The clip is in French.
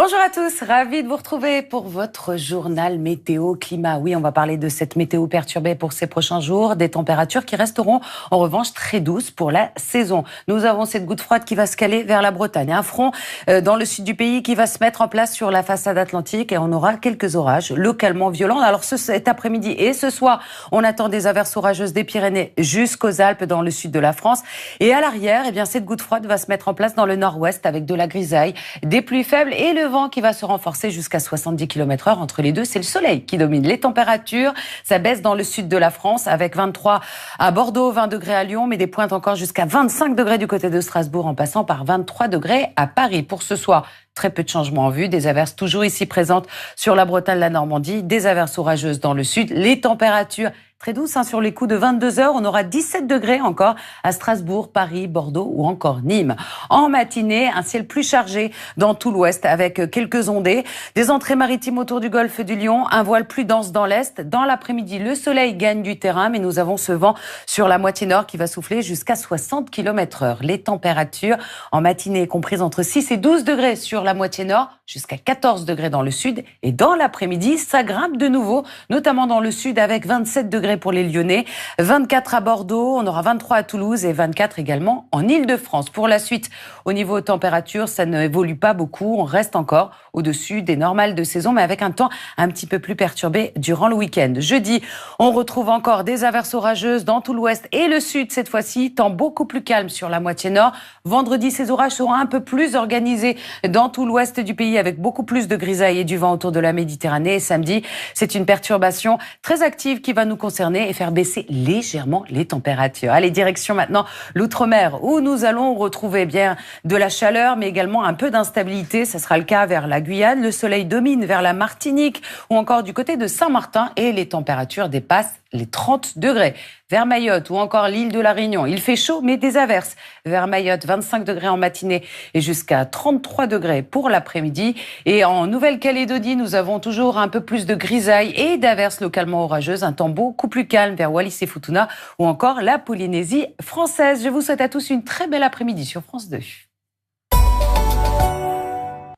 Bonjour à tous, ravi de vous retrouver pour votre journal météo climat. Oui, on va parler de cette météo perturbée pour ces prochains jours, des températures qui resteront en revanche très douces pour la saison. Nous avons cette goutte froide qui va se caler vers la Bretagne, un front dans le sud du pays qui va se mettre en place sur la façade atlantique et on aura quelques orages localement violents. Alors cet après-midi et ce soir, on attend des averses orageuses des Pyrénées jusqu'aux Alpes dans le sud de la France. Et à l'arrière, cette goutte froide va se mettre en place dans le nord-ouest avec de la grisaille, des pluies faibles et le vent qui va se renforcer jusqu'à 70 km/h. Entre les deux, c'est le soleil qui domine. Les températures, ça baisse dans le sud de la France avec 23 à Bordeaux, 20 degrés à Lyon, mais des pointes encore jusqu'à 25 degrés du côté de Strasbourg en passant par 23 degrés à Paris. Pour ce soir, très peu de changements en vue, des averses toujours ici présentes sur la Bretagne, la Normandie, des averses orageuses dans le sud. Les températures très douces sur les coups de 22 heures. On aura 17 degrés encore à Strasbourg, Paris, Bordeaux ou encore Nîmes. En matinée, un ciel plus chargé dans tout l'ouest avec quelques ondées. Des entrées maritimes autour du golfe du Lion, un voile plus dense dans l'est. Dans l'après-midi, le soleil gagne du terrain, mais nous avons ce vent sur la moitié nord qui va souffler jusqu'à 60 km/h. Les températures en matinée comprises entre 6 et 12 degrés sur la moitié nord, jusqu'à 14 degrés dans le sud. Et dans l'après-midi, ça grimpe de nouveau, notamment dans le sud avec 27 degrés pour les Lyonnais, 24 à Bordeaux, on aura 23 à Toulouse et 24 également en Île-de-France. Pour la suite, au niveau température, ça ne évolue pas beaucoup, on reste encore au-dessus des normales de saison, mais avec un temps un petit peu plus perturbé durant le week-end. Jeudi, on retrouve encore des averses orageuses dans tout l'ouest et le sud cette fois-ci, temps beaucoup plus calme sur la moitié nord. Vendredi, ces orages seront un peu plus organisés dans tout l'ouest du pays avec beaucoup plus de grisailles et du vent autour de la Méditerranée. Et samedi, c'est une perturbation très active qui va nous concerner et faire baisser légèrement les températures. Allez, direction maintenant l'outre-mer où nous allons retrouver bien de la chaleur mais également un peu d'instabilité. Ça sera le cas vers la Guyane. Le soleil domine vers la Martinique ou encore du côté de Saint-Martin et les températures dépassent les 30 degrés. Vers Mayotte ou encore l'île de la Réunion, il fait chaud mais des averses. Vers Mayotte, 25 degrés en matinée et jusqu'à 33 degrés pour l'après-midi. Et en Nouvelle-Calédonie, nous avons toujours un peu plus de grisailles et d'averses localement orageuses. Un temps beaucoup plus calme vers Wallis et Futuna ou encore la Polynésie française. Je vous souhaite à tous une très belle après-midi sur France 2.